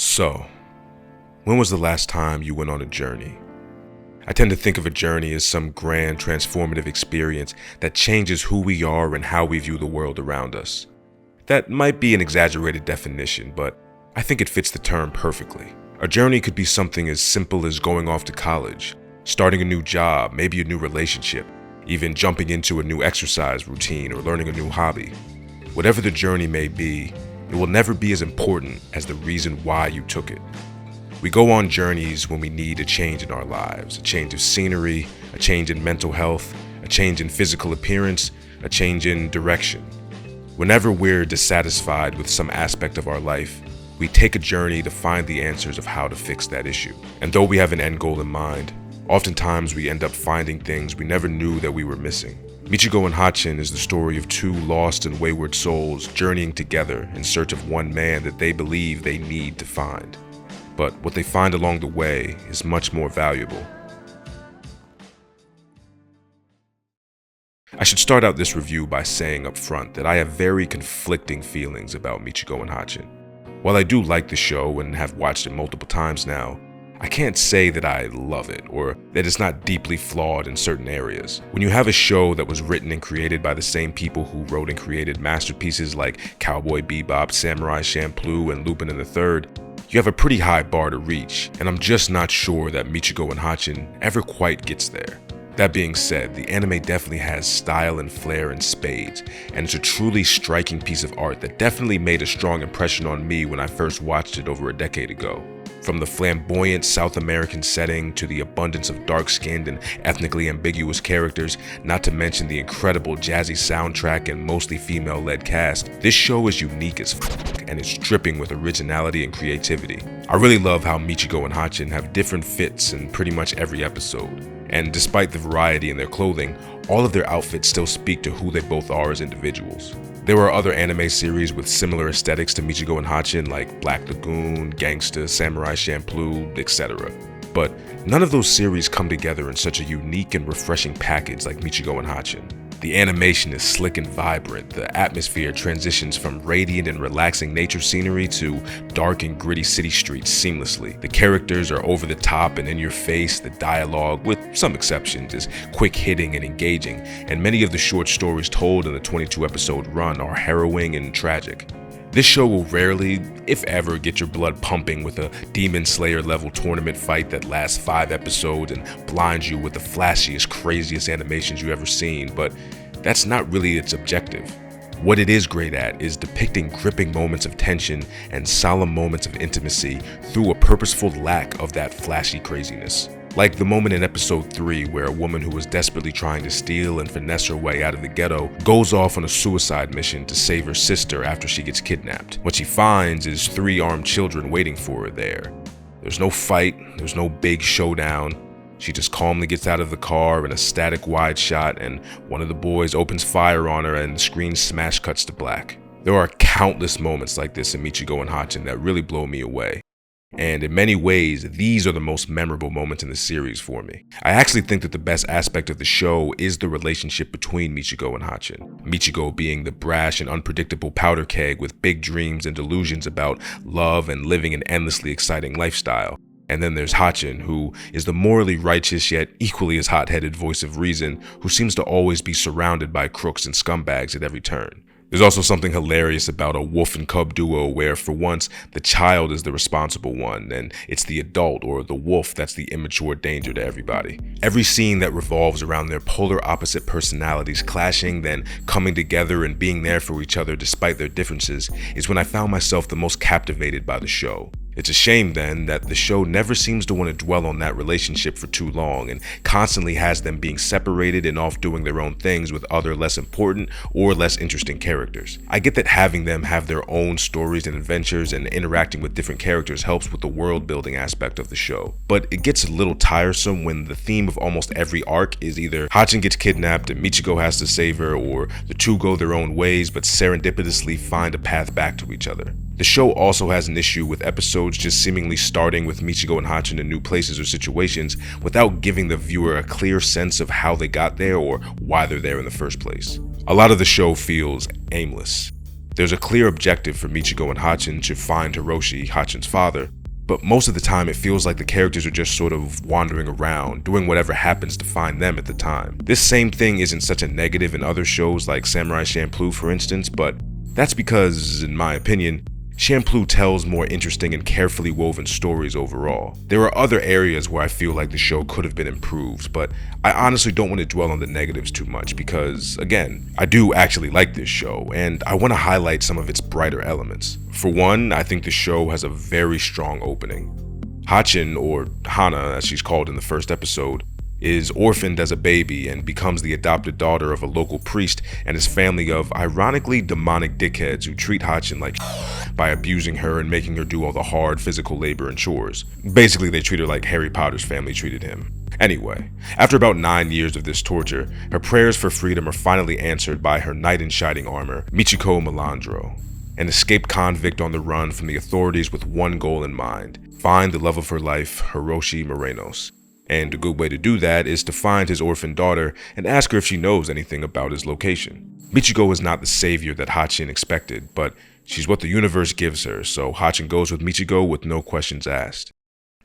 So, when was the last time you went on a journey? I tend to think of a journey as some grand transformative experience that changes who we are and how we view the world around us. That might be an exaggerated definition, but I think it fits the term perfectly. A journey could be something as simple as going off to college, starting a new job, maybe a new relationship, even jumping into a new exercise routine or learning a new hobby. Whatever the journey may be, it will never be as important as the reason why you took it. We go on journeys when we need a change in our lives, a change of scenery, a change in mental health, a change in physical appearance, a change in direction. Whenever we're dissatisfied with some aspect of our life, we take a journey to find the answers of how to fix that issue. And though we have an end goal in mind, oftentimes we end up finding things we never knew that we were missing. Michiko and Hatchin is the story of two lost and wayward souls journeying together in search of one man that they believe they need to find. But what they find along the way is much more valuable. I should start out this review by saying up front that I have very conflicting feelings about Michiko and Hatchin. While I do like the show and have watched it multiple times now, I can't say that I love it or that it's not deeply flawed in certain areas. When you have a show that was written and created by the same people who wrote and created masterpieces like Cowboy Bebop, Samurai Champloo, and Lupin III, you have a pretty high bar to reach, and I'm just not sure that Michiko and Hatchin ever quite gets there. That being said, the anime definitely has style and flair in spades, and it's a truly striking piece of art that definitely made a strong impression on me when I first watched it over a decade ago. From the flamboyant South American setting to the abundance of dark-skinned and ethnically ambiguous characters, not to mention the incredible jazzy soundtrack and mostly female-led cast, this show is unique as fuck and it's dripping with originality and creativity. I really love how Michiko and Hatchin have different fits in pretty much every episode. And despite the variety in their clothing, all of their outfits still speak to who they both are as individuals. There are other anime series with similar aesthetics to Michiko and Hatchin like Black Lagoon, Gangsta, Samurai Champloo, etc. But none of those series come together in such a unique and refreshing package like Michiko and Hatchin. The animation is slick and vibrant, the atmosphere transitions from radiant and relaxing nature scenery to dark and gritty city streets seamlessly. The characters are over the top and in your face, the dialogue, with some exceptions, is quick hitting and engaging, and many of the short stories told in the 22 episode run are harrowing and tragic. This show will rarely, if ever, get your blood pumping with a Demon Slayer level tournament fight that lasts 5 episodes and blinds you with the flashiest, craziest animations you've ever seen, but that's not really its objective. What it is great at is depicting gripping moments of tension and solemn moments of intimacy through a purposeful lack of that flashy craziness. Like the moment in episode 3 where a woman who was desperately trying to steal and finesse her way out of the ghetto goes off on a suicide mission to save her sister after she gets kidnapped. What she finds is 3 armed children waiting for her there. There's no fight, there's no big showdown. She just calmly gets out of the car in a static wide shot, and one of the boys opens fire on her and the screen smash cuts to black. There are countless moments like this in Michiko and Hatchin that really blow me away. And in many ways, these are the most memorable moments in the series for me. I actually think that the best aspect of the show is the relationship between Michiko and Hatchin. Michiko being the brash and unpredictable powder keg with big dreams and delusions about love and living an endlessly exciting lifestyle. And then there's Hatchin, who is the morally righteous yet equally as hot-headed voice of reason, who seems to always be surrounded by crooks and scumbags at every turn. There's also something hilarious about a wolf and cub duo where, for once, the child is the responsible one, and it's the adult or the wolf that's the immature danger to everybody. Every scene that revolves around their polar opposite personalities clashing, then coming together and being there for each other despite their differences is when I found myself the most captivated by the show. It's a shame then that the show never seems to want to dwell on that relationship for too long and constantly has them being separated and off doing their own things with other less important or less interesting characters. I get that having them have their own stories and adventures and interacting with different characters helps with the world building aspect of the show, but it gets a little tiresome when the theme of almost every arc is either Hatchin gets kidnapped and Michiko has to save her, or the two go their own ways but serendipitously find a path back to each other. The show also has an issue with episodes just seemingly starting with Michiko and Hatchin in new places or situations without giving the viewer a clear sense of how they got there or why they're there in the first place. A lot of the show feels aimless. There's a clear objective for Michiko and Hatchin to find Hiroshi, Hatchin's father, but most of the time it feels like the characters are just sort of wandering around, doing whatever happens to find them at the time. This same thing isn't such a negative in other shows like Samurai Champloo, for instance, but that's because, in my opinion, Champloo tells more interesting and carefully woven stories overall. There are other areas where I feel like the show could have been improved, but I honestly don't want to dwell on the negatives too much because, again, I do actually like this show, and I want to highlight some of its brighter elements. For one, I think the show has a very strong opening. Hatchin, or Hana as she's called in the first episode, is orphaned as a baby and becomes the adopted daughter of a local priest and his family of ironically demonic dickheads who treat Hatchin like by abusing her and making her do all the hard physical labor and chores. Basically, they treat her like Harry Potter's family treated him. Anyway, after about 9 years of this torture, her prayers for freedom are finally answered by her knight in shining armor, Michiko Melandro, an escaped convict on the run from the authorities with one goal in mind: find the love of her life, Hiroshi Morenos. And a good way to do that is to find his orphaned daughter and ask her if she knows anything about his location. Michiko is not the savior that Hatchin expected, but she's what the universe gives her, so Hatchin goes with Michiko with no questions asked.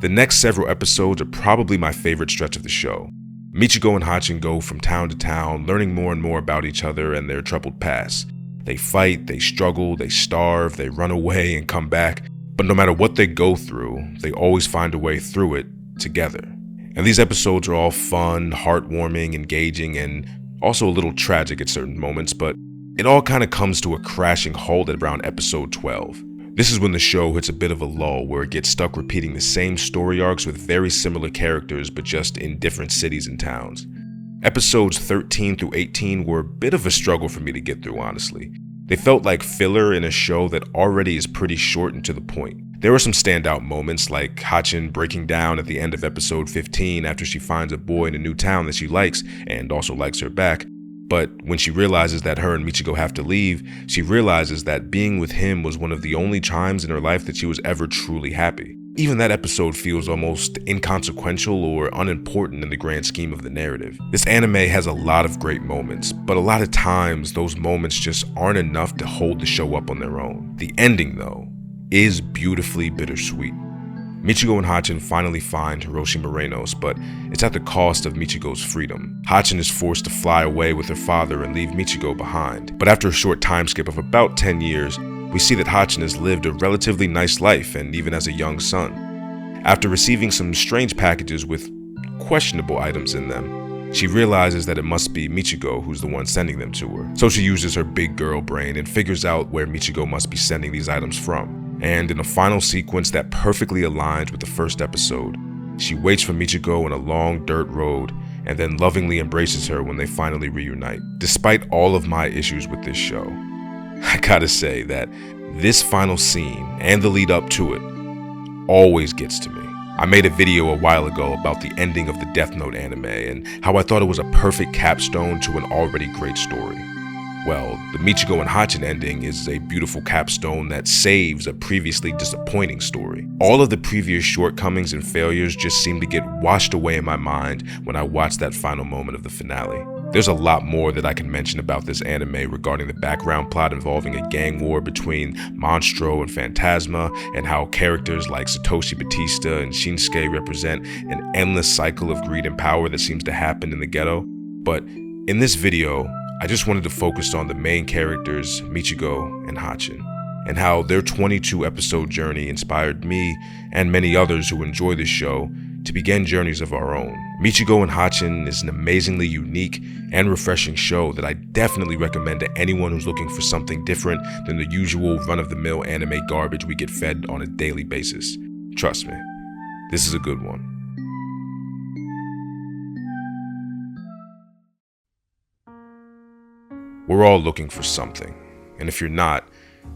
The next several episodes are probably my favorite stretch of the show. Michiko and Hatchin go from town to town, learning more and more about each other and their troubled past. They fight, they struggle, they starve, they run away and come back, but no matter what they go through, they always find a way through it together. And these episodes are all fun, heartwarming, engaging, and also a little tragic at certain moments, but it all kind of comes to a crashing halt at around episode 12. This is when the show hits a bit of a lull where it gets stuck repeating the same story arcs with very similar characters but just in different cities and towns. Episodes 13 through 18 were a bit of a struggle for me to get through, honestly. They felt like filler in a show that already is pretty short and to the point. There were some standout moments, like Hatchin breaking down at the end of episode 15 after she finds a boy in a new town that she likes and also likes her back. But when she realizes that her and Michiko have to leave, she realizes that being with him was one of the only times in her life that she was ever truly happy. Even that episode feels almost inconsequential or unimportant in the grand scheme of the narrative. This anime has a lot of great moments, but a lot of times those moments just aren't enough to hold the show up on their own. The ending, though, is beautifully bittersweet. Michiko and Hatchin finally find Hiroshi Morenos, but it's at the cost of Michiko's freedom. Hatchin is forced to fly away with her father and leave Michiko behind. But after a short time skip of about 10 years, we see that Hatchin has lived a relatively nice life and even has a young son. After receiving some strange packages with questionable items in them, she realizes that it must be Michiko who's the one sending them to her. So she uses her big girl brain and figures out where Michiko must be sending these items from. And in a final sequence that perfectly aligns with the first episode, she waits for Michiko on a long dirt road and then lovingly embraces her when they finally reunite. Despite all of my issues with this show, I gotta say that this final scene and the lead up to it always gets to me. I made a video a while ago about the ending of the Death Note anime and how I thought it was a perfect capstone to an already great story. Well, the Michiko and Hatchin ending is a beautiful capstone that saves a previously disappointing story. All of the previous shortcomings and failures just seem to get washed away in my mind when I watch that final moment of the finale. There's a lot more that I can mention about this anime regarding the background plot involving a gang war between Monstro and Phantasma, and how characters like Satoshi Batista and Shinsuke represent an endless cycle of greed and power that seems to happen in the ghetto. But in this video, I just wanted to focus on the main characters, Michiko and Hatchin, and how their 22 episode journey inspired me and many others who enjoy this show to begin journeys of our own. Michiko and Hatchin is an amazingly unique and refreshing show that I definitely recommend to anyone who's looking for something different than the usual run-of-the-mill anime garbage we get fed on a daily basis. Trust me, this is a good one. We're all looking for something, and if you're not,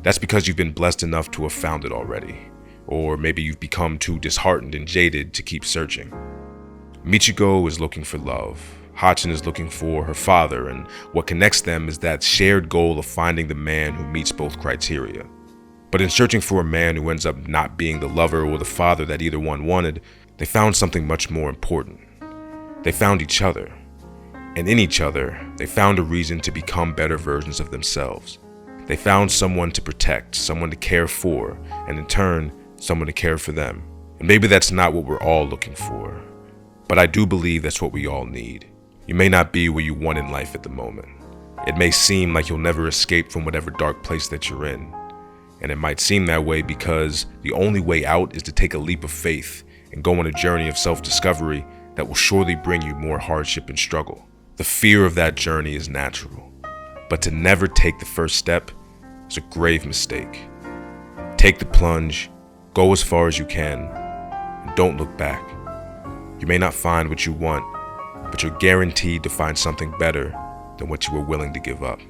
that's because you've been blessed enough to have found it already, or maybe you've become too disheartened and jaded to keep searching. Michiko is looking for love, Hatchin is looking for her father, and what connects them is that shared goal of finding the man who meets both criteria. But in searching for a man who ends up not being the lover or the father that either one wanted, they found something much more important. They found each other. And in each other, they found a reason to become better versions of themselves. They found someone to protect, someone to care for, and in turn, someone to care for them. And maybe that's not what we're all looking for, but I do believe that's what we all need. You may not be where you want in life at the moment. It may seem like you'll never escape from whatever dark place that you're in. And it might seem that way because the only way out is to take a leap of faith and go on a journey of self-discovery that will surely bring you more hardship and struggle. The fear of that journey is natural, but to never take the first step is a grave mistake. Take the plunge, go as far as you can, and don't look back. You may not find what you want, but you're guaranteed to find something better than what you were willing to give up.